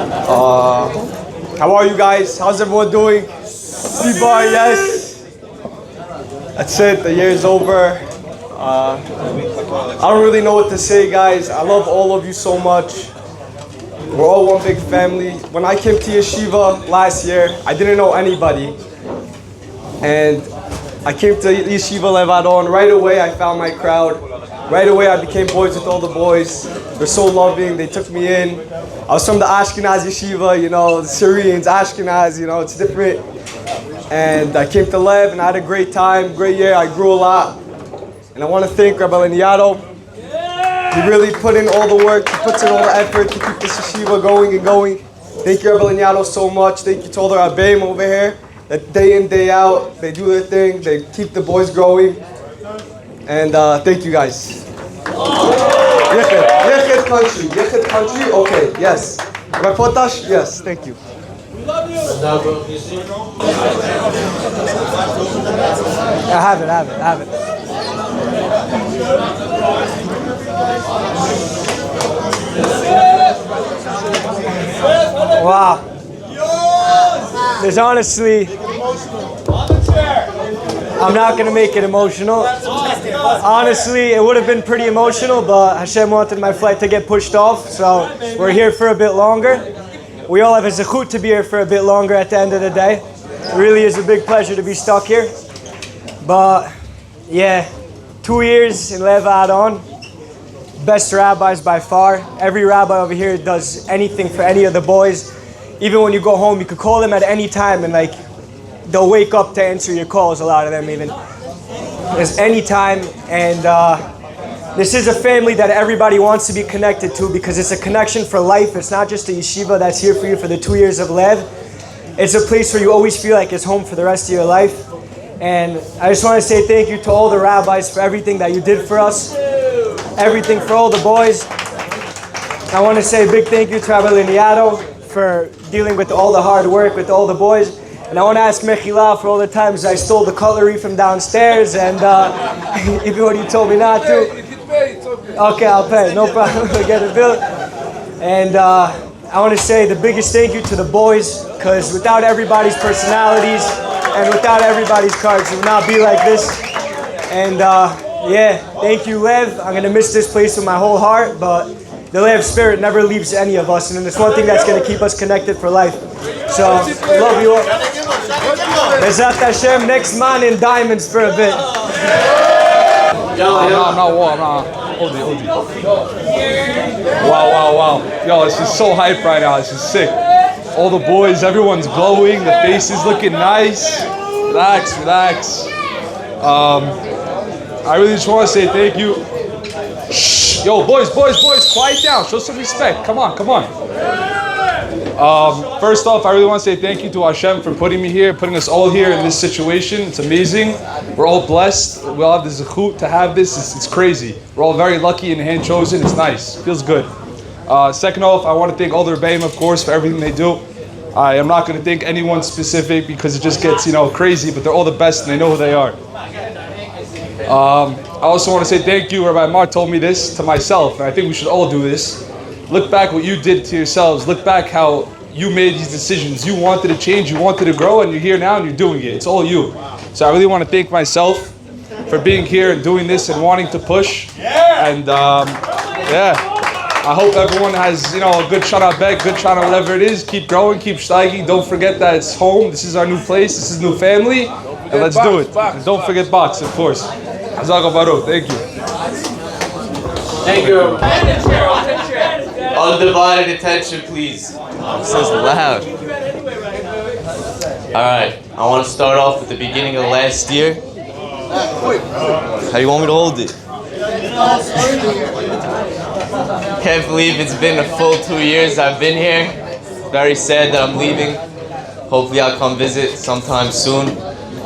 How are you guys? How's everyone doing? Sibar, yes. That's it. The year is over. I don't really know what to say, guys. I love all of you so much. We're all one big family. When I came to Yeshiva last year, I didn't know anybody. And I came to Yeshivat Lev Aharon. Right away, I found my crowd. Right away, I became boys with all the boys. They're so loving. They took me in. I was from the Ashkenaz Yeshiva, you know, the Syrians, Ashkenaz, you know, it's different. And I came to Lev and I had a great time, great year. I grew a lot. And I want to thank Rabbi Leniado. He really put in all the work. He puts in all the effort to keep this yeshiva going and going. Thank you, Rabbi Leniado, so much. Thank you to all the Rebbeim over here that day in, day out, they do their thing. They keep the boys growing. And thank you, guys. Yeshivat country. Yeshivat country? Okay, yes. Rabbi Potash? Yes, thank you. We love you. I have it. Wow. There's honestly, I'm not going to make it emotional. Honestly, it would have been pretty emotional, but Hashem wanted my flight to get pushed off, so we're here for a bit longer. We all have a zechut to be here for a bit longer at the end of the day. It really is a big pleasure to be stuck here. But yeah, 2 years in Lev Aharon. Best rabbis by far. Every rabbi over here does anything for any of the boys. Even when you go home, you could call them at any time and like they'll wake up to answer your calls, a lot of them even. There's any time, and this is a family that everybody wants to be connected to because it's a connection for life. It's not just a yeshiva that's here for you for the 2 years of Lev. It's a place where you always feel like it's home for the rest of your life. And I just want to say thank you to all the rabbis for everything that you did for us. Everything for all the boys. I want to say a big thank you to Rabbi Leniado for dealing with all the hard work with all the boys. And I want to ask Mechila for all the times I stole the cutlery from downstairs and even when you told me not to. Okay, I'll pay. No problem. We'll get a bill. And I want to say the biggest thank you to the boys, because without everybody's personalities and without everybody's cards, it would not be like this. And yeah, thank you, Lev. I'm going to miss this place with my whole heart, but the Lev spirit never leaves any of us, and it's one thing that's going to keep us connected for life. So, love you all. Bezat Hashem, next man in diamonds for a bit. I'm not. OG. Wow. Yo, this is so hype right now. This is sick. All the boys, everyone's glowing. The faces looking nice. Relax. I really just want to say thank you. Shh. Yo, boys, quiet down. Show some respect. Come on. First off, I really want to say thank you to Hashem for putting me here, putting us all here in this situation. It's amazing. We're all blessed. We all have the zechut to have this. It's crazy. We're all very lucky and hand chosen. It's nice. Feels good. Second off, I want to thank all the Rebbeim, of course, for everything they do. I am not going to thank anyone specific because it just gets, crazy, but they're all the best and they know who they are. I also want to say thank you. Rabbi Mar told me this to myself, and I think we should all do this. Look back what you did to yourselves. Look back how you made these decisions. You wanted to change, you wanted to grow, and you're here now and you're doing it. It's all you. So I really want to thank myself for being here and doing this and wanting to push. And I hope everyone has, a good Shana Bek, good Shana whatever it is. Keep growing, keep steiging. Don't forget that it's home. This is our new place. This is new family. And let's do it. And don't forget box, of course. Hazaga Baruch. Thank you. Thank you. Undivided attention, please. This is loud. Alright, I want to start off with the beginning of last year. How do you want me to hold it? Can't believe it's been a full 2 years I've been here. Very sad that I'm leaving. Hopefully I'll come visit sometime soon.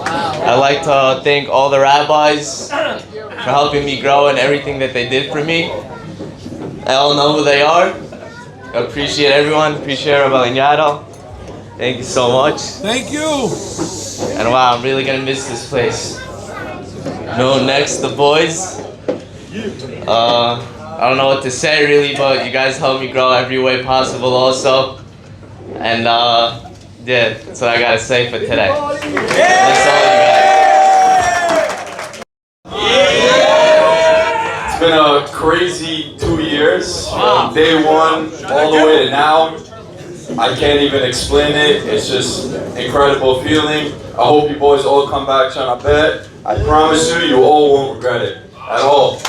I'd like to thank all the rabbis for helping me grow and everything that they did for me. I all know who they are. I appreciate everyone. Appreciate Rabbi Leniado. Thank you so much. Thank you. And wow, I'm really gonna miss this place. Next, the boys. I don't know what to say really, but you guys helped me grow every way possible also. And yeah, that's what I gotta say for today. That's all you guys. It's been a crazy 2 years. From day one all the way to now. I can't even explain it. It's just incredible feeling. I hope you boys all come back trying to bet. I promise you, you all won't regret it at all.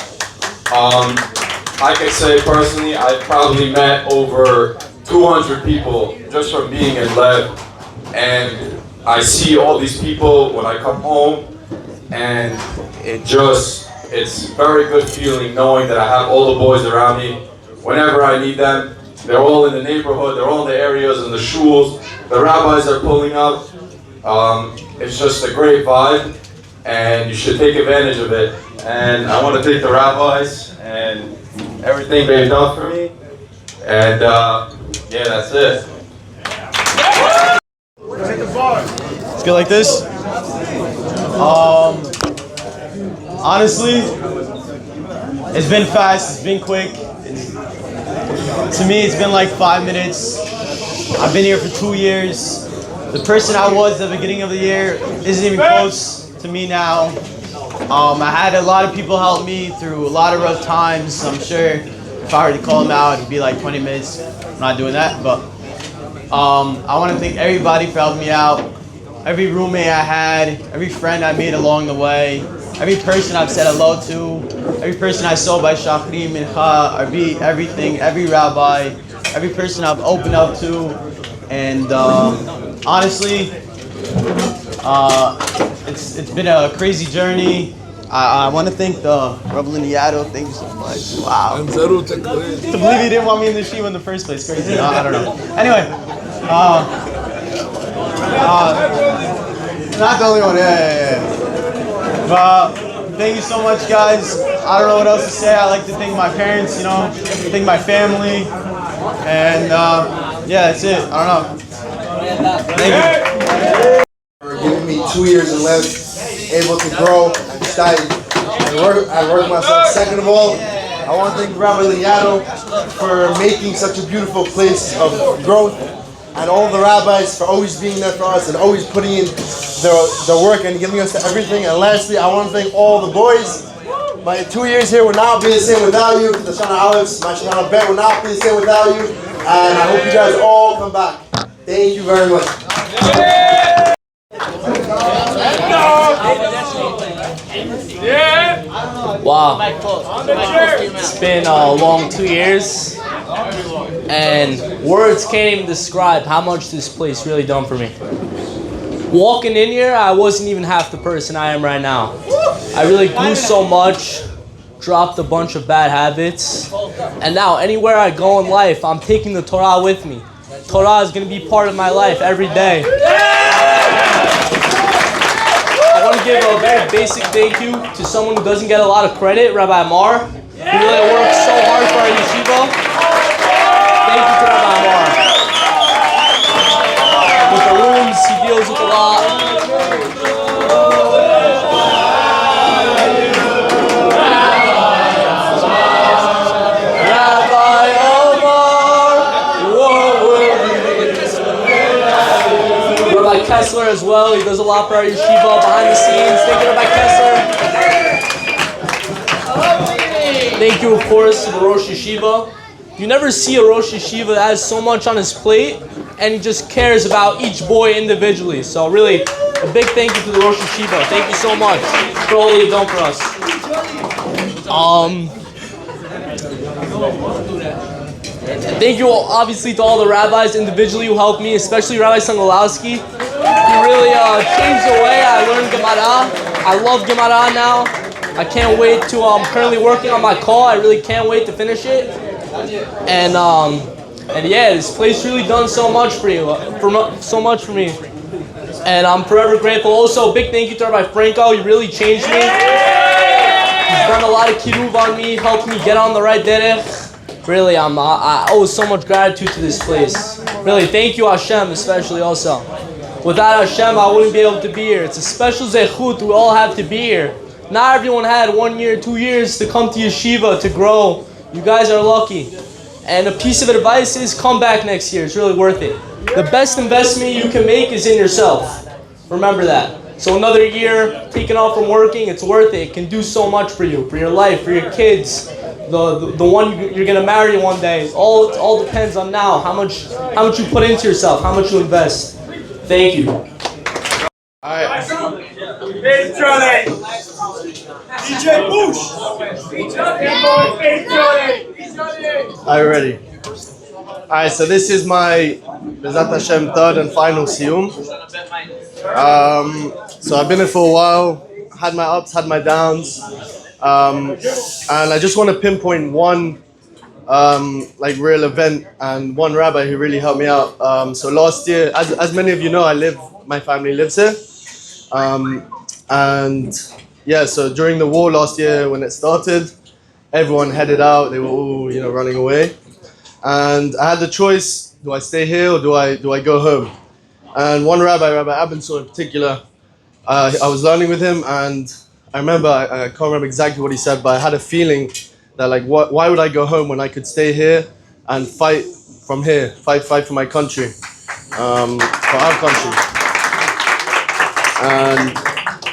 I can say personally, I've probably met over 200 people just from being in Lev, and I see all these people when I come home, and it's very good feeling knowing that I have all the boys around me whenever I need them. They're all in the neighborhood, they're all in the areas and the shuls. The rabbis are pulling up. It's just a great vibe, and you should take advantage of it. And I want to thank the rabbis and everything they've done for me. And yeah, that's it. Let's go like this. Honestly, it's been fast, it's been quick. To me, it's been like 5 minutes. I've been here for 2 years. The person I was at the beginning of the year isn't even close to me now. I had a lot of people help me through a lot of rough times. I'm sure if I were to call them out, it'd be like 20 minutes. I'm not doing that, but I want to thank everybody for helping me out. Every roommate I had, every friend I made along the way, every person I've said hello to, every person I saw by Shachri, Mincha, Arbi, everything, every rabbi, every person I've opened up to, and honestly, it's been a crazy journey. I want to thank the Rebbeim Yato. Thank you so much. Wow. To believe he didn't want me in the yeshiva in the first place, crazy. I don't know. Anyway, not the only one. Yeah. But thank you so much, guys. I don't know what else to say. I like to thank my parents, thank my family, and yeah, that's it. I don't know. Thank you. For giving me 2 years in Lev, able to grow and study and work myself. Second of all, I want to thank Rabbi Liato for making such a beautiful place of growth, and all the rabbis for always being there for us and always putting in the work and giving us everything. And lastly, I want to thank all the boys. My 2 years here would not be the same without you. The Shana Aleph, my Shana Bet would not be the same without you. And I hope you guys all come back. Thank you very much. Wow, it's been a long 2 years, and words can't even describe how much this place really done for me. Walking in here, I wasn't even half the person I am right now. I really grew so much, dropped a bunch of bad habits, and now anywhere I go in life, I'm taking the Torah with me. Torah is going to be part of my life every day. I want to give a very basic thank you to someone who doesn't get a lot of credit, Rabbi Mar. He really works so hard for our yeshiva. Thank you to Rabbi Mar. With the rooms, he deals with a lot. Rabbi Omar, Rabbi Kessler as well. He does a lot for our yeshiva behind the scenes. Thank you, Rabbi Kessler. Thank you, of course, to the Rosh Yeshiva. You never see a Rosh Yeshiva that has so much on his plate and he just cares about each boy individually. So really, a big thank you to the Rosh Yeshiva. Thank you so much for all that you've done for us. Thank you obviously to all the rabbis individually who helped me, especially Rabbi Sangolowski. He really changed the way I learned Gemara. I love Gemara now. I can't wait to, I'm currently working on my call. I really can't wait to finish it. And yeah, this place really done so much for you, so much for me. And I'm forever grateful. Also, a big thank you to Rabbi Franco. He really changed me. He's done a lot of kiruv on me, helped me get on the right derech. Really, I owe so much gratitude to this place. Really, thank you Hashem, especially also. Without Hashem, I wouldn't be able to be here. It's a special zechut we all have to be here. Not everyone had 1 year, 2 years to come to yeshiva, to grow. You guys are lucky. And a piece of advice is come back next year. It's really worth it. The best investment you can make is in yourself. Remember that. So another year taken off from working, it's worth it. It can do so much for you, for your life, for your kids, the one you're gonna marry one day. It all depends on now how much you put into yourself, how much you invest. Thank you. Alright. DJ Bush. Alright, ready. Alright, so this is my Bezat Hashem third and final siyum. So I've been here for a while, had my ups, had my downs, and I just want to pinpoint one like real event and one rabbi who really helped me out. So last year, as many of you know, my family lives here, and yeah, so during the war last year when it started, everyone headed out. They were all running away, and I had the choice: do I stay here or do I go home? And one Rabbi Abenso in particular, I was learning with him, and I remember, I can't remember exactly what he said, but I had a feeling that why would I go home when I could stay here and fight from here, fight for my country, for our country.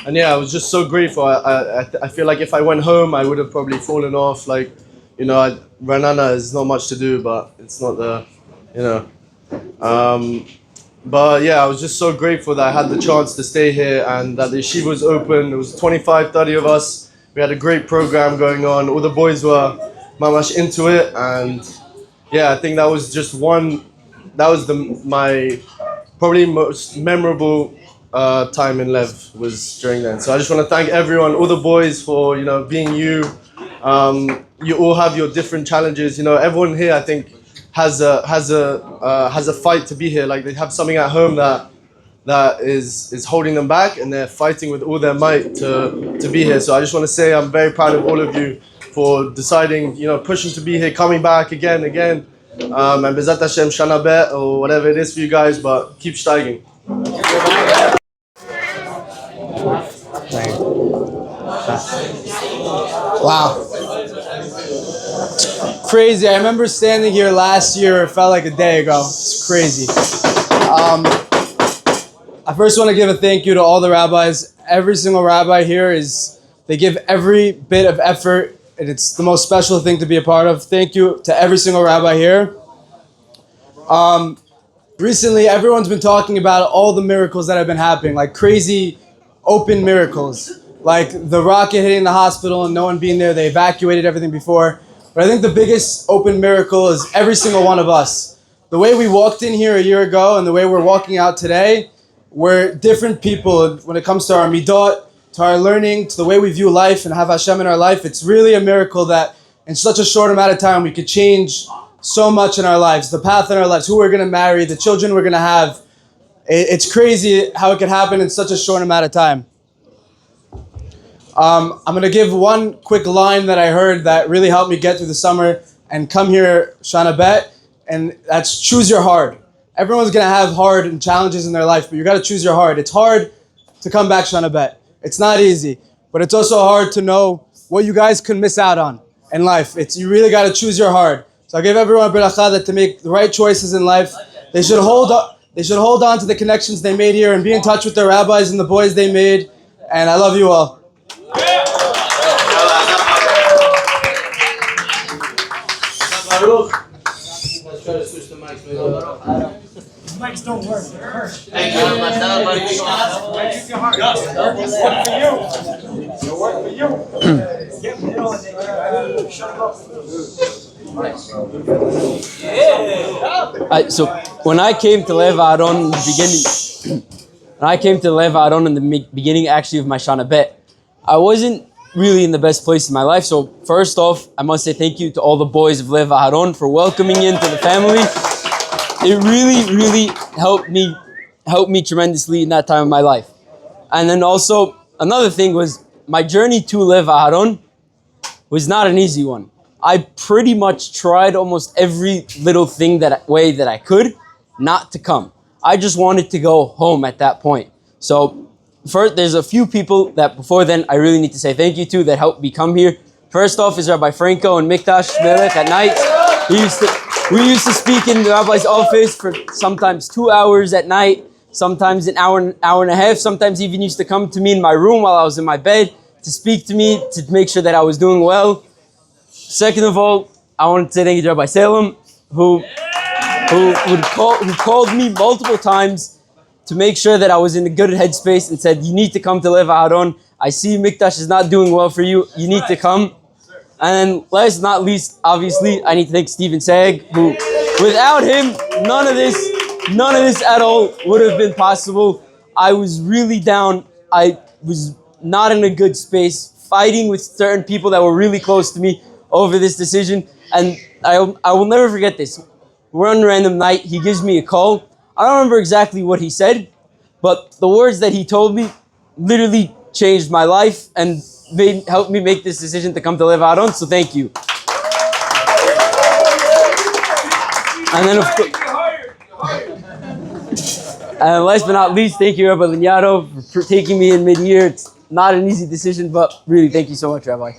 And yeah, I was just so grateful. I feel like if I went home, I would have probably fallen off. Ranana is not much to do, but it's not But yeah, I was just so grateful that I had the chance to stay here and that the yeshiva was open. There was 25, 30 of us. We had a great program going on. All the boys were mamash into it. And yeah, I think that was just my probably most memorable time in Lev was during then. So I just want to thank everyone, all the boys for, being you. You all have your different challenges. Everyone here, I think, has a fight to be here. Like they have something at home that is holding them back, and they're fighting with all their might to be here. So I just want to say I'm very proud of all of you for deciding, pushing to be here, coming back again, and Bezat Hashem Shana Bet or whatever it is for you guys, but keep steiging. Wow. Crazy. I remember standing here last year, it felt like a day ago. It's crazy. I first want to give a thank you to all the rabbis. Every single rabbi here they give every bit of effort, and it's the most special thing to be a part of. Thank you to every single rabbi here. Recently, everyone's been talking about all the miracles that have been happening, like crazy open miracles, like the rocket hitting the hospital and no one being there. They evacuated everything before. But I think the biggest open miracle is every single one of us. The way we walked in here a year ago and the way we're walking out today, we're different people when it comes to our midot, to our learning, to the way we view life and have Hashem in our life. It's really a miracle that in such a short amount of time we could change so much in our lives, the path in our lives, who we're going to marry, the children we're going to have. It's crazy how it could happen in such a short amount of time. I'm going to give one quick line that I heard that really helped me get through the summer and come here, Shana Bet, and that's choose your hard. Everyone's going to have hard and challenges in their life, but you got to choose your hard. It's hard to come back, Shana Bet. It's not easy, but it's also hard to know what you guys could miss out on in life. You really got to choose your hard. So I give everyone a beracha that to make the right choices in life, they should hold on to the connections they made here and be in touch with their rabbis and the boys they made. And I love you all. Let's try to switch the mics. Mics don't work. Thank you. So when I came to Lev Aharon in the beginning, actually of my Shana Bet, I wasn't really in the best place in my life. So first off, I must say thank you to all the boys of Lev Aharon for welcoming me into the family. It really helped me tremendously in that time of my life. And then also another thing was my journey to Lev Aharon was not an easy one. I pretty much tried almost every little thing that I could not to come. I just wanted to go home at that point. So first, there's a few people that before then I really need to say thank you to that helped me come here. First off is Rabbi Franco and Mikdash Melech at night. We used to speak in the rabbi's office for sometimes 2 hours at night, sometimes an hour and a half. Sometimes he even used to come to me in my room while I was in my bed to speak to me, to make sure that I was doing well. Second of all, I wanted to say thank you to Rabbi Salem, who called me multiple times to make sure that I was in a good headspace and said, you need to come to Lev Aharon. I see Mikdash is not doing well for you. You need to come. And then last but not least, obviously, I need to thank Stephen Sag, who, without him, none of this at all would have been possible. I was really down. I was not in a good space, fighting with certain people that were really close to me over this decision. And I will never forget this. We're on a random night. He gives me a call. I don't remember exactly what he said, but the words that he told me literally changed my life and helped me make this decision to come to Lev Aharon. So thank you. And then and last but not least, thank you, Rabbi Liniado, for taking me in mid-year. It's not an easy decision, but really, thank you so much, Rabbi.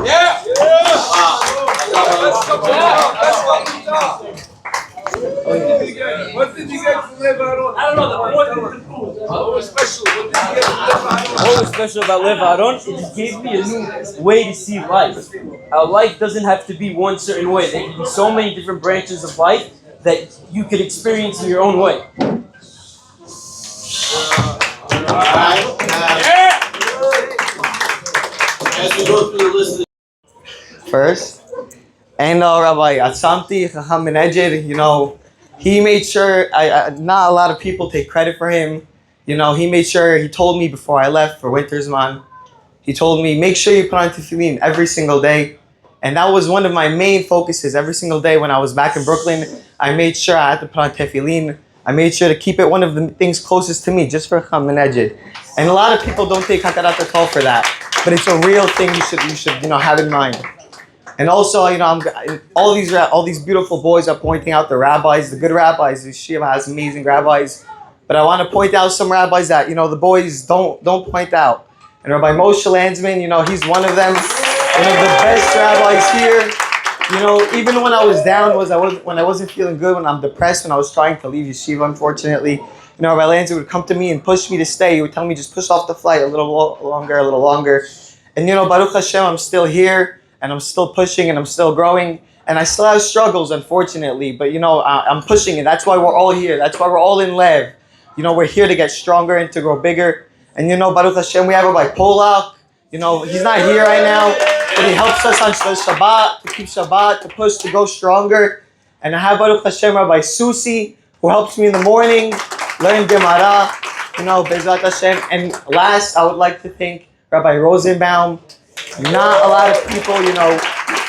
Yeah! What did you get from Lev Aharon? I don't know. What was special? What did you get from Lev Aharon? What was special about Lev Aharon? It just gave me a new way to see life. Our life doesn't have to be one certain way. There can be so many different branches of life that you could experience in your own way. As we go through the list first, and Rabbi Atsamti Chacham Menedjed, he made sure not a lot of people take credit for him. He made sure, he told me before I left for Wintersman, he told me, make sure you put on tefillin every single day. And that was one of my main focuses. Every single day when I was back in Brooklyn, I made sure I had to put on tefillin. I made sure to keep it one of the things closest to me, just for Chacham Menedjed. And a lot of people don't take Hakarat HaKol for that, but it's a real thing you should have in mind. And also, all these beautiful boys are pointing out the rabbis, the good rabbis. Yeshiva has amazing rabbis, but I want to point out some rabbis that the boys don't point out. And Rabbi Moshe Landsman, he's one of them, one of the best rabbis here. Even when I was down, when I wasn't feeling good, when I'm depressed, when I was trying to leave yeshiva, unfortunately, Rabbi Landsman would come to me and push me to stay. He would tell me just push off the flight a little longer. And Baruch Hashem, I'm still here. And I'm still pushing and I'm still growing. And I still have struggles, unfortunately. But, I'm pushing it. That's why we're all here. That's why we're all in Lev. We're here to get stronger and to grow bigger. And, Baruch Hashem, we have Rabbi Polak. He's not here right now. But he helps us on Shabbat, to keep Shabbat, to push, to go stronger. And I have Baruch Hashem, Rabbi Susi, who helps me in the morning, learn Gemara, Bezrat Hashem. And last, I would like to thank Rabbi Rosenbaum. Not a lot of people,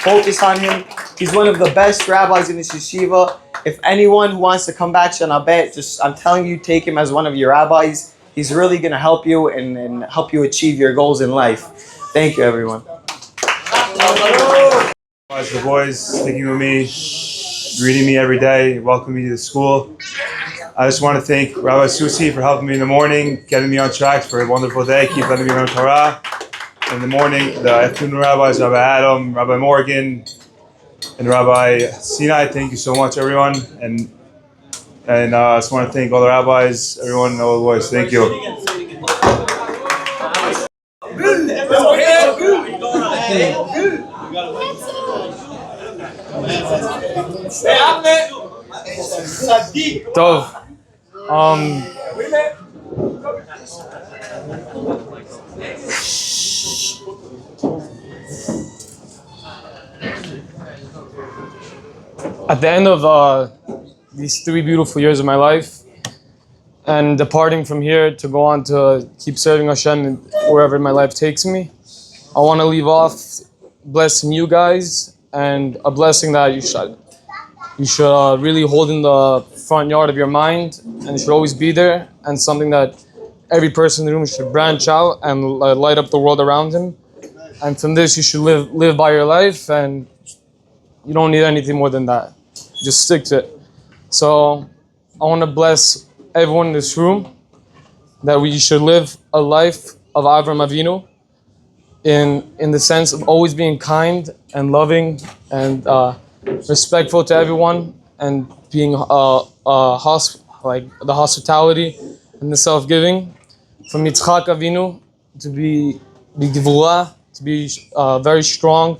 focus on him. He's one of the best rabbis in this yeshiva. If anyone who wants to come back Shana Bet, I'm telling you, take him as one of your rabbis. He's really going to help you and help you achieve your goals in life. Thank you, everyone. The boys sticking with me, greeting me every day, welcoming me to the school. I just want to thank Rabbi Susi for helping me in the morning, getting me on track for a wonderful day. Keep letting me learn Torah. In the morning, the afternoon rabbis, Rabbi Adam, Rabbi Morgan, and Rabbi Sinai. Thank you so much, everyone. And I just want to thank all the rabbis, everyone, all the boys. Thank you. Tov. At the end of these 3 beautiful years of my life, and departing from here to go on to keep serving Hashem wherever my life takes me, I want to leave off blessing you guys, and a blessing that you should really hold in the front yard of your mind, and it should always be there, and something that every person in the room should branch out and light up the world around him. And from this, you should live by your life, and you don't need anything more than that. Just stick to it. So I want to bless everyone in this room that we should live a life of Avram Avinu. in the sense of always being kind and loving and respectful to everyone, and being like the hospitality and the self-giving. From Yitzchak Avinu to be gevura, to be very strong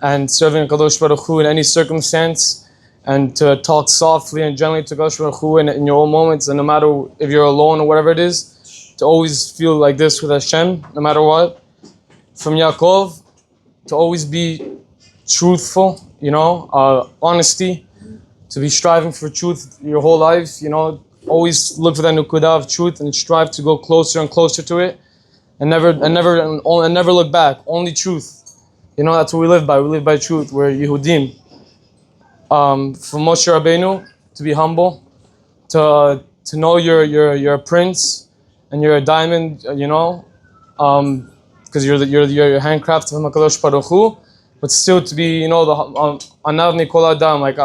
and serving Kadosh Baruch Hu in any circumstance, and to talk softly and gently to Kadosh Baruch Hu in your own moments, and no matter if you're alone or whatever it is, to always feel like this with Hashem, no matter what. From Yaakov, to always be truthful, honesty, to be striving for truth your whole life, always look for that nukudah of truth and strive to go closer and closer to it, and never look back. Only truth. That's what we live by. We live by truth. We're Yehudim. From Moshe Rabbeinu, to be humble, to know you're a prince and you're a diamond, because you're handcrafted from HaKadosh Baruch Hu, but still to be, the Anav Nikol Adam, like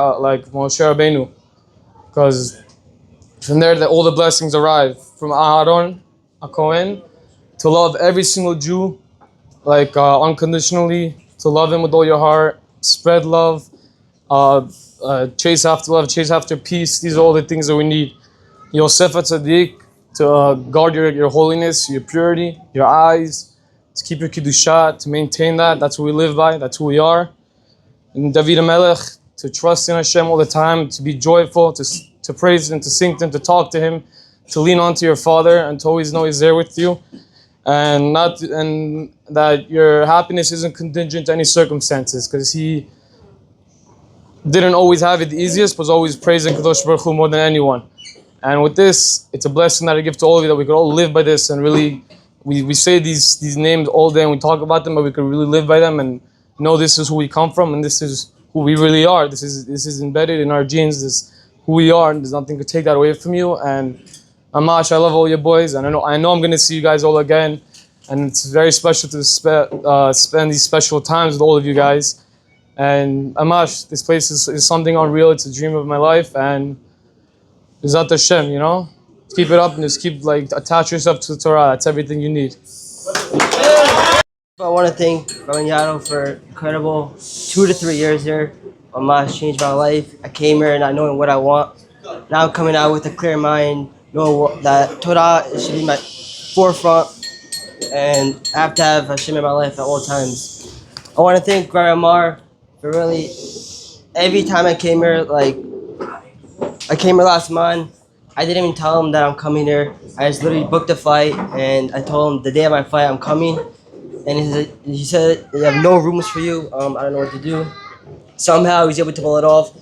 Moshe Rabbeinu, because from there all the blessings arrive. From Aharon, a Kohen, to love every single Jew, unconditionally, to love him with all your heart, spread love, chase after love, chase after peace. These are all the things that we need. Yosef HaTzadik, to guard your holiness, your purity, your eyes, to keep your Kiddusha, to maintain that. That's what we live by, that's who we are. And David HaMelech, to trust in Hashem all the time, to be joyful, to praise Him, to sing to Him, to talk to Him, to lean on to your Father, and to always know He's there with you. And that your happiness isn't contingent to any circumstances, because He didn't always have it the easiest, but was always praising Kadosh Baruch Hu more than anyone. And with this, it's a blessing that I give to all of you, that we could all live by this, and really, we say these names all day and we talk about them, but we could really live by them and know this is who we come from and this is who we really are. This is embedded in our genes. This is who we are, and there's nothing to take that away from you. And Amash, I love all your boys, and I know I'm going to see you guys all again, and it's very special to spend these special times with all of you guys. And Amash, this place is something unreal. It's a dream of my life, and Zat Hashem, keep it up and just keep attach yourself to the Torah. That's everything you need. I want to thank Rebbeim Yado for incredible 2 to 3 years here. Mamash changed my life. I came here not knowing what I want. Now I'm coming out with a clear mind, knowing that Torah should be my forefront, and I have to have Hashem in my life at all times. I want to thank Rebbeim Amar for really, every time I came here, I came here last month, I didn't even tell him that I'm coming here. I just literally booked a flight, and I told him the day of my flight I'm coming. And he said, "You have no rooms for you. I don't know what to do." Somehow he was able to pull it off.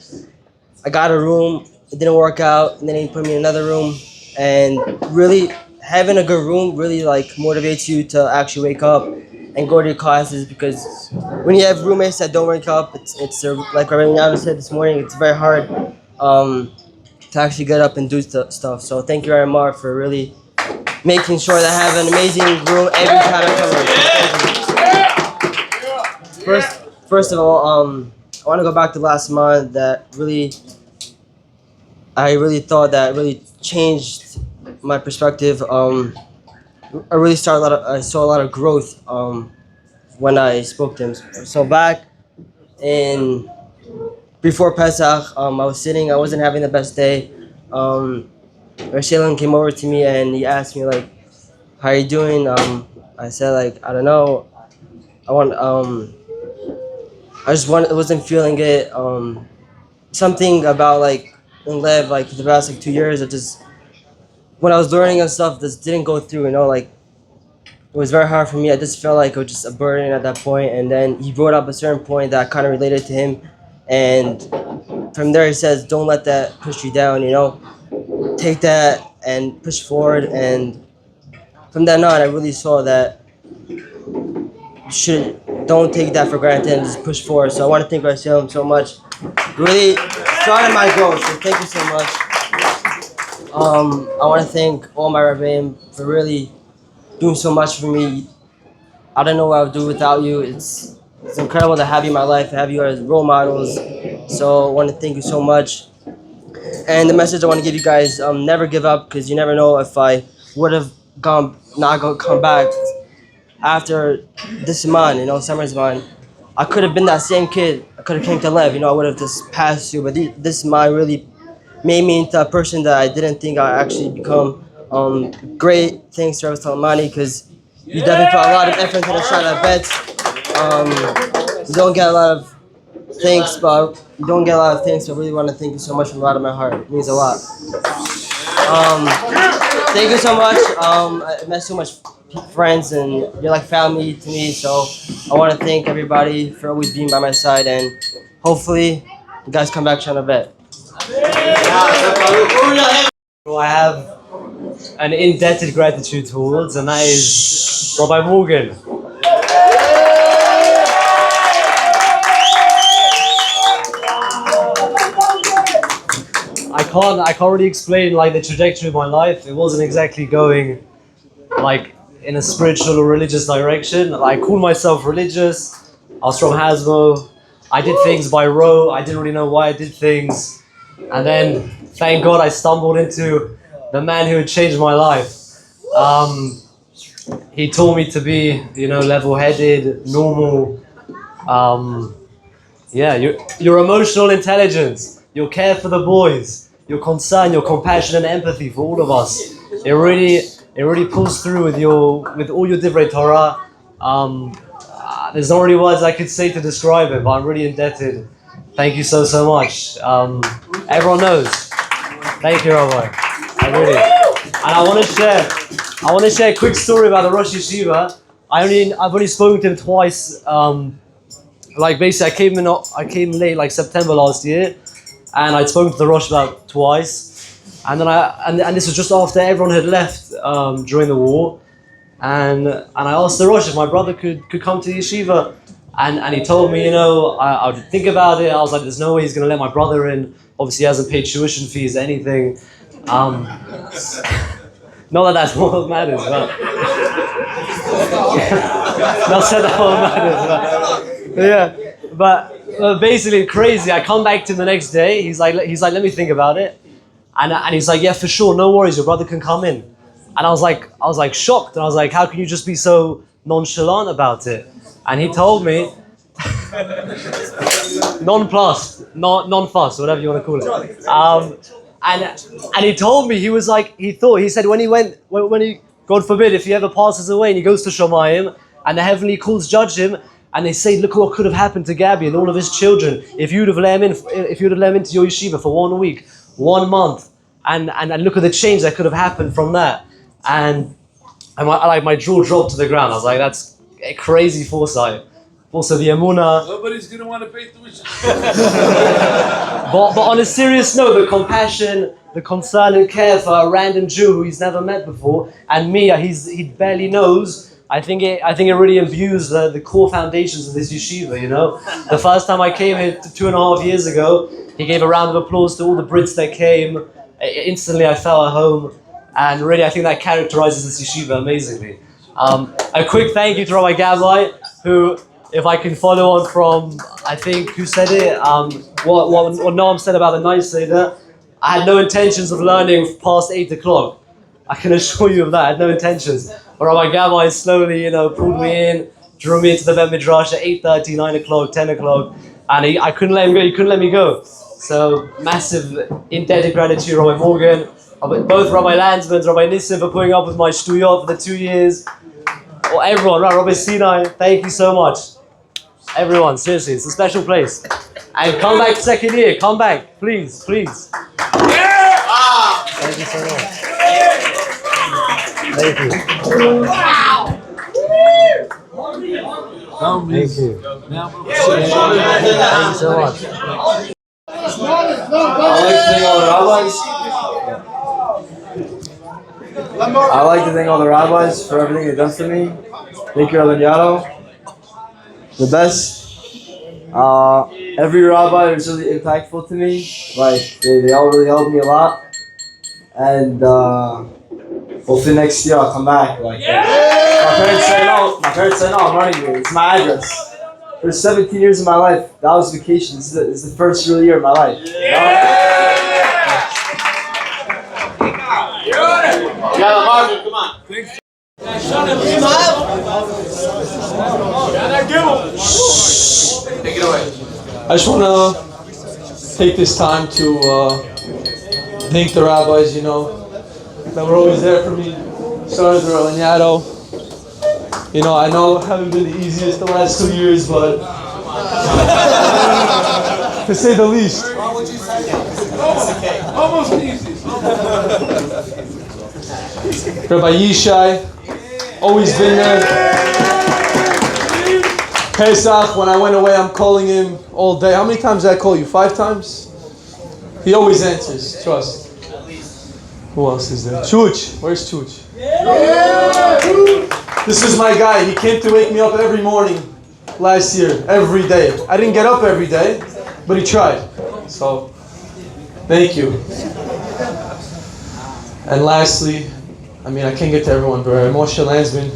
I got a room. It didn't work out, and then he put me in another room. And really, having a good room really motivates you to actually wake up and go to your classes, because when you have roommates that don't wake up, it's like Rebbeim Yado said this morning, it's very hard to actually get up and do stuff. So thank you, Amar, for really making sure that I have an amazing room every time I come here. First of all, I want to go back to last month. I really thought that really changed my perspective. I saw a lot of growth when I spoke to him. So back before Pesach, I was sitting. I wasn't having the best day. Rashaylin came over to me and he asked me "How are you doing?" I said I don't know. I wasn't feeling it. Something about in Lev for the past 2 years, when I was learning and stuff, this didn't go through. It was very hard for me. I just felt like it was just a burden at that point. And then he brought up a certain point that kind of related to him. And from there he says, don't let that push you down, take that and push forward. And from then on, I really saw that don't take that for granted and just push forward. So I want to thank Hashem so much. Really started my growth, so thank you so much. I want to thank all my Rebbeim for really doing so much for me. I don't know what I would do without you. It's incredible to have you in my life, to have you as role models. So I want to thank you so much. And the message I want to give you guys, never give up, because you never know if I would have come back. after this man, summer's man, I could have been that same kid. I could have came to Lev, I would have just passed you. But this man really made me into a person that I didn't think I'd actually become. Great thanks to Rabbi Salamani, because you definitely put a lot of effort into the shot bets. You don't get a lot of thanks, but I really want to thank you so much from the bottom of my heart. It means a lot. Thank you so much. I met so much friends, and you're like family to me. So I want to thank everybody for always being by my side, and hopefully you guys come back trying to bet. I have an indebted gratitude towards, and that is Rabbi Morgan. I can't really explain like the trajectory of my life. It wasn't exactly going like in a spiritual or religious direction. I called myself religious. I was from Hasmo. I did things by rote. I didn't really know why I did things. And then, thank God, I stumbled into the man who had changed my life. He taught me to be, level-headed, normal. Your emotional intelligence, your care for the boys, your concern, your compassion and empathy for all of us. It really pulls through with all your divrei Torah. There's not really words I could say to describe it, but I'm really indebted. Thank you so much. Everyone knows. Thank you, Rabbi. And I want to share a quick story about the Rosh Yeshiva. I've only spoken to him twice. Basically, I came late, like September last year, and I'd spoken to the Rosh about twice. And then and this was just after everyone had left during the war. And I asked the Rosh if my brother could come to the yeshiva, and he told me, I would think about it. I was like, there's no way he's going to let my brother in. Obviously, he hasn't paid tuition fees, anything. Not that that's what matters, but not that that's what matters, but yeah. But basically, crazy. I come back to him the next day. He's like, let me think about it, and he's like, yeah, for sure, no worries, your brother can come in. And I was like shocked, and I was like, how can you just be so nonchalant about it? And he told me, nonplussed, non-fussed, whatever you want to call it. And he told me, he said when he, God forbid, if he ever passes away and he goes to Shomayim and the heavenly courts judge him and they say, look what could have happened to Gabby and all of his children if you'd have let him into your yeshiva for 1 week, 1 month, and look at the change that could have happened from that. And my jaw dropped to the ground. I was like, that's a crazy foresight. Also, the Emunah. Nobody's going to want to pay tuition. But on a serious note, the compassion, the concern and care for a random Jew who he's never met before, and me, he barely knows. I think it really imbues the core foundations of this yeshiva. The first time I came here 2.5 years ago, he gave a round of applause to all the Brits that came. Instantly, I felt at home. And really, I think that characterizes this yeshiva amazingly. A quick thank you to Rabbi Gabbai, who, if I can follow on from, I think, who said it, what Noam said about the night Seder, I had no intentions of learning past 8 o'clock. I can assure you of that, I had no intentions. But Rabbi Gabbai slowly, pulled me in, drew me into the Bet Midrash at 8:30, 9 o'clock, 10 o'clock, and I couldn't let him go, he couldn't let me go. So, massive indebted gratitude, Rabbi Morgan, both Rabbi Landsman, Rabbi Nissim for putting up with my shtuyot for the 2 years. Or everyone, right? Rabbi Sinai, thank you so much. Everyone, seriously, it's a special place. And come back second year, come back, please. Thank you so much. Thank you. Thank you. Thank you so much. I'd like to thank all the rabbis for everything they've done for me. Thank you, Rabbi Yato. The best. Every rabbi was really impactful to me. They all really helped me a lot. And hopefully next year I'll come back. My parents say no, I'm running here. It's my address. For 17 years of my life, that was vacation. This is the first real year of my life. Yeah, Marvin, come on. Take it away. I just want to take this time to thank the rabbis, that were always there for me. Started the Lanyado. I know it haven't been the easiest the last 2 years, but to say the least. Almost easy. Rabbi Yishai, always been there. Pesach, when I went away, I'm calling him all day. How many times did I call you? 5 times? He always answers, trust. Who else is there? Chuch. Where's Chuch? This is my guy. He came to wake me up every morning last year, every day. I didn't get up every day, but he tried. So, thank you. And lastly, I can't get to everyone, but Moshe Landsman.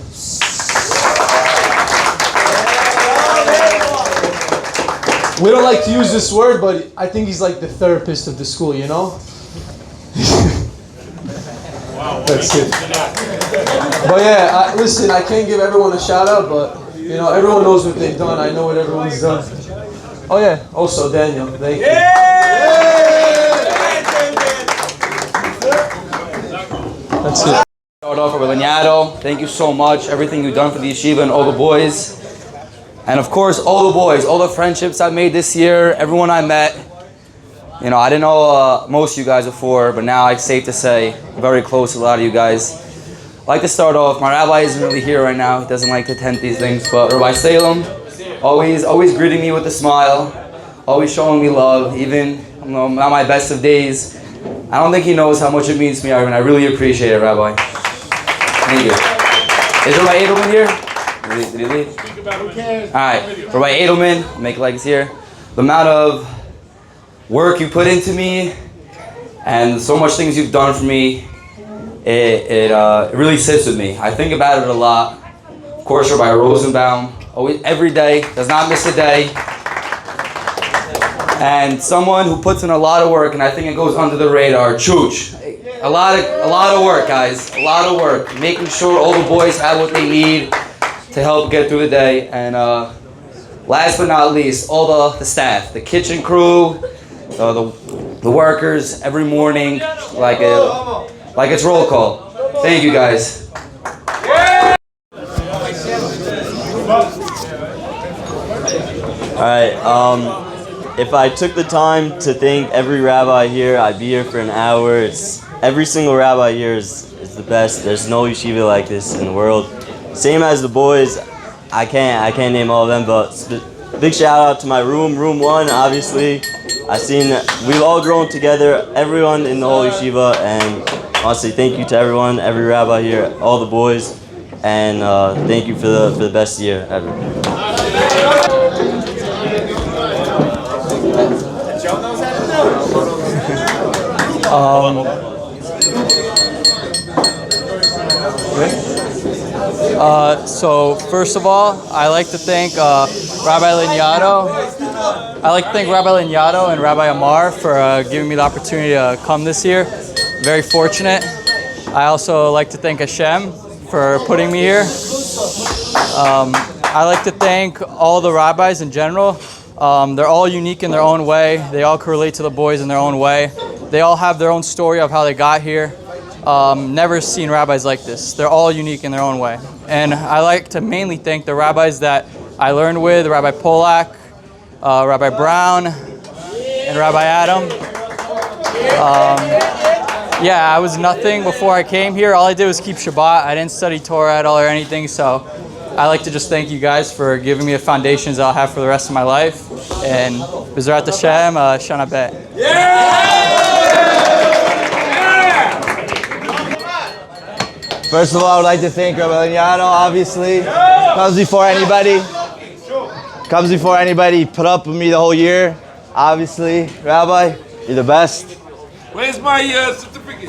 We don't like to use this word, but I think he's like the therapist of the school, That's it. But yeah, listen, I can't give everyone a shout out, but everyone knows what they've done. I know what everyone's done. Oh yeah, also Daniel, thank you. That's it. Start off with Lanyado. Thank you so much. Everything you've done for the yeshiva and all the boys. And of course, all the boys, all the friendships I made this year, everyone I met. I didn't know most of you guys before, but now it's safe to say I'm very close to a lot of you guys. I'd like to start off, my rabbi isn't really here right now. He doesn't like to attend these things, but Rabbi Salem, always greeting me with a smile, always showing me love, even not my best of days. I don't think he knows how much it means to me, and I really appreciate it, Rabbi. Thank you. Is Rabbi Edelman here? Did he leave? Alright, Rabbi Edelman, I'll make it like he's here. The amount of work you put into me and so much things you've done for me, it really sits with me. I think about it a lot. Of course, Rabbi Rosenbaum, always, every day, does not miss a day. And someone who puts in a lot of work, and I think it goes under the radar, Chuch. A lot of work, guys. A lot of work. Making sure all the boys have what they need to help get through the day. And last but not least, all the staff, the kitchen crew, the workers, every morning, like it's roll call. Thank you, guys. All right. If I took the time to thank every rabbi here, I'd be here for an hour. Every single rabbi here is the best. There's no yeshiva like this in the world. Same as the boys. I can't name all of them, but big shout out to my room 1, obviously. We've all grown together, everyone in the whole yeshiva, and honestly, thank you to everyone, every rabbi here, all the boys, and thank you for the best year ever. So first of all, I like to thank Rabbi Lanyado. I like to thank Rabbi Lanyado and Rabbi Amar for giving me the opportunity to come this year. Very fortunate. I also like to thank Hashem for putting me here. I like to thank all the rabbis in general. They're all unique in their own way. They all can relate to the boys in their own way. They all have their own story of how they got here. Never seen rabbis like this. They're all unique in their own way. And I like to mainly thank the rabbis that I learned with, Rabbi Polak, Rabbi Brown, and Rabbi Adam. I was nothing before I came here. All I did was keep Shabbat. I didn't study Torah at all or anything, so I like to just thank you guys for giving me the foundations I'll have for the rest of my life. And B'ezrat Hashem, Shana Bet. First of all, I would like to thank Rabbi Lanyado, obviously. Comes before anybody. Put up with me the whole year. Obviously, Rabbi, you're the best. Where's my certificate?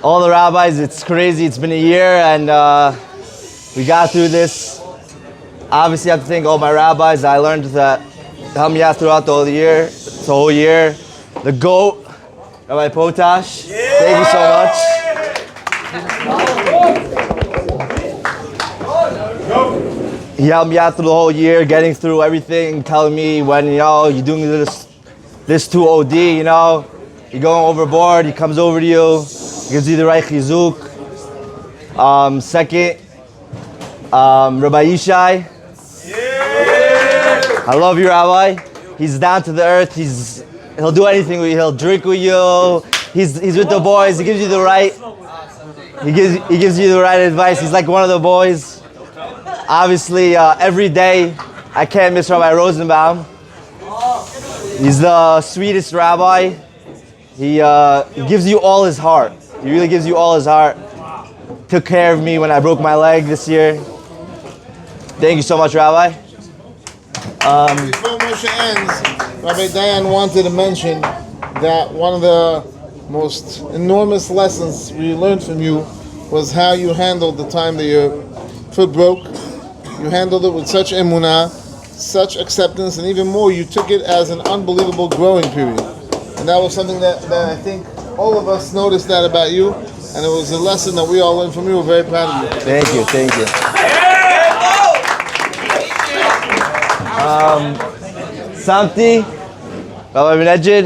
All the rabbis, it's crazy. It's been a year and we got through this. Obviously, I have to thank all my rabbis. I learned that helped me out throughout the whole year. The GOAT, Rabbi Potash. Thank you so much. He helped me out through the whole year, getting through everything, telling me when, you're doing this too OD, you're going overboard. He comes over to you, he gives you the right chizuk. Second, Rabbi Yishai. I love you, Rabbi. He's down to the earth. He'll do anything with you. He'll drink with you. He's with the boys. He gives you the right. He gives you the right advice. He's like one of the boys. Obviously, every day I can't miss Rabbi Rosenbaum. He's the sweetest rabbi. He gives you all his heart. He really gives you all his heart. Took care of me when I broke my leg this year. Thank you so much, Rabbi. Before Moshe ends, Rabbi Dayan wanted to mention that one of the most enormous lessons we learned from you was how you handled the time that your foot broke. You handled it with such emunah, such acceptance, and even more, you took it as an unbelievable growing period. And that was something that I think all of us noticed that about you, and it was a lesson that we all learned from you. We're very proud of you. Thank you. Samti, Rabbi Benejid,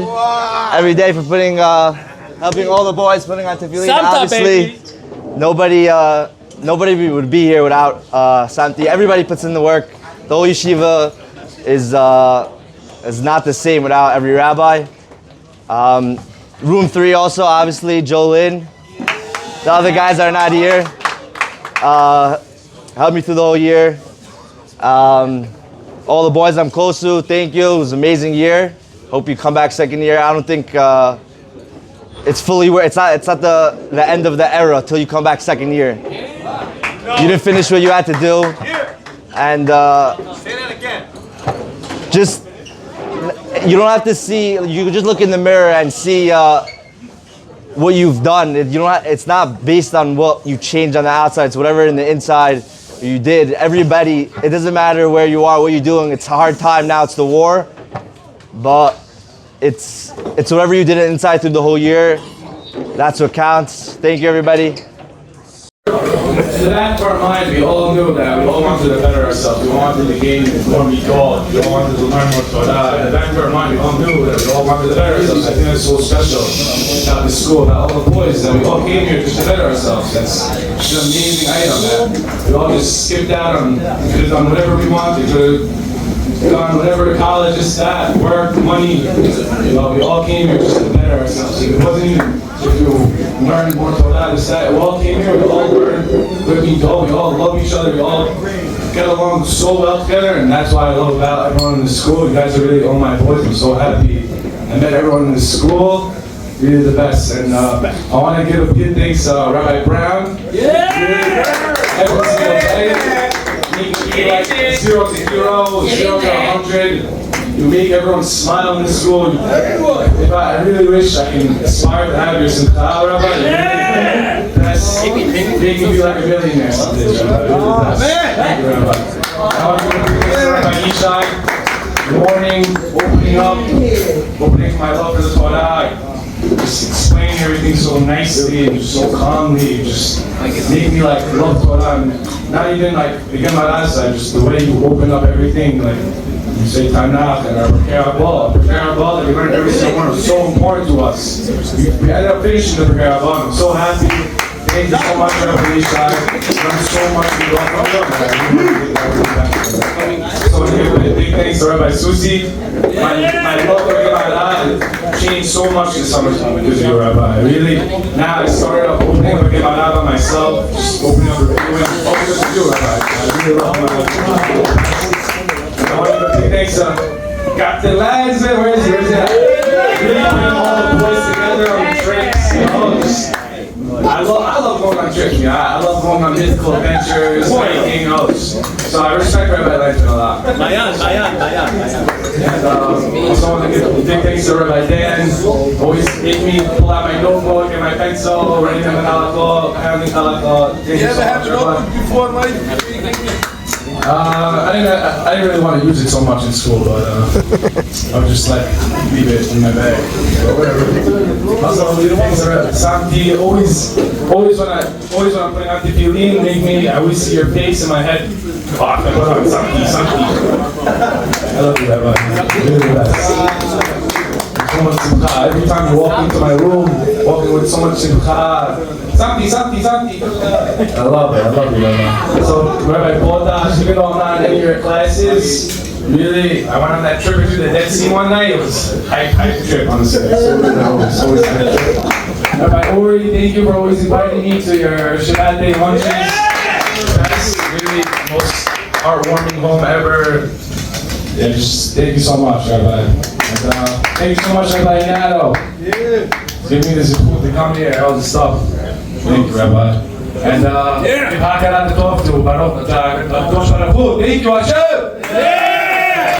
every day for helping all the boys putting on tefillin. Obviously, nobody would be here without Samti. Everybody puts in the work. The whole yeshiva is not the same without every rabbi. Room 3 also, obviously, Jolyn. The other guys are not here. Helped me through the whole year. All the boys I'm close to, thank you. It was an amazing year. Hope you come back second year. I don't think it's fully where it's not the end of the era till you come back second year. You didn't finish what you had to do. And say that again. Just you don't have to see, you can just look in the mirror and see what you've done. It's not based on what you changed on the outside, it's whatever in the inside you did. Everybody, it doesn't matter where you are, what you're doing. It's a hard time now, it's the war. But it's whatever you did inside through the whole year. That's what counts. Thank you, everybody. In the back of our mind, we all knew that we all wanted to better ourselves. We wanted to gain more God. We all wanted to learn more Torah. In the back of our mind, we all knew that we all wanted to better ourselves. I think that's so special about this school, about all the boys, that we all came here just to better ourselves. It's just an amazing item that we all just skipped out on. We could have done whatever we wanted. We could have gone whatever to college, just that, work, money. We all came here just to better ourselves. It wasn't even if you learn more Torah, this, that. We all came here, we all learned good we go, we all love each other, we all get along so well together, and that's why I love about everyone in the school. You guys are really all my boys. I'm so happy I met everyone in the school. Really the best. And I want to give a big thanks to Rabbi Brown. Every single day. You like 0 to 0, 0 to 100. You make everyone smile in the school. If I really wish I can aspire to have your Simcha, Rabbi. That's making you like a millionaire someday, Rabbi. Thank you, Rabbi. I want to give Rabbi Yishai, opening my love for the Torah. Just explaining everything so nicely and so calmly, just make me like love Torah. And not even like the Gemara side, just the way you open up everything, like you say Tanakh and our Prepare Ball that we learned every single one was so important to us. We ended up finishing the Prepare Ball. I'm so happy. Thank you so much, Rabbi Yishai. Learned so much. So I give a big thanks to Rabbi Susi. My love for Gemara changed so much this summertime because of you, Rabbi. Really, now I started up opening up Gemara by myself, just opening up a video and all because of you, Rabbi. I really love my life. I want to give a big thanks to Captain Lags. Where's he at? Really putting all the boys together on the trips. I love going on trips, I love going on mythical adventures, hiking, so I respect Rabbi Langton a lot. And also want to give a big thanks to Rabbi Dan. Always make me pull out my notebook and my pencil, writing them in halakha, pounding halakha. You ever have a notebook before in life? I didn't really want to use it so much in school, but I would just like leave it in my bag or whatever. Also, the things are Santi. Always when I'm putting out the tefillin, I always see your face in my head. Fuck, I put on Santi. I love you, Rabbi. You're the best. So much simcha. Every time you walk into my room, walking with so much simcha. Santi. I love it, Rabbi. So, Rabbi Potash, even though I'm not in any of your classes, really, I went on that trip into the Dead Sea one night. It was a hype trip, honestly. So always a trip. Rabbi Ori, thank you for always inviting me to your Shabbat day lunches. That's really the most heartwarming home ever. Yeah, just thank you so much, Rabbi. And, thank you so much, Rabbi Nato. Give me the support to come here, all this stuff. Thank you, Rabbi. And if I can have to talk to Baruch, thank you, Hashem.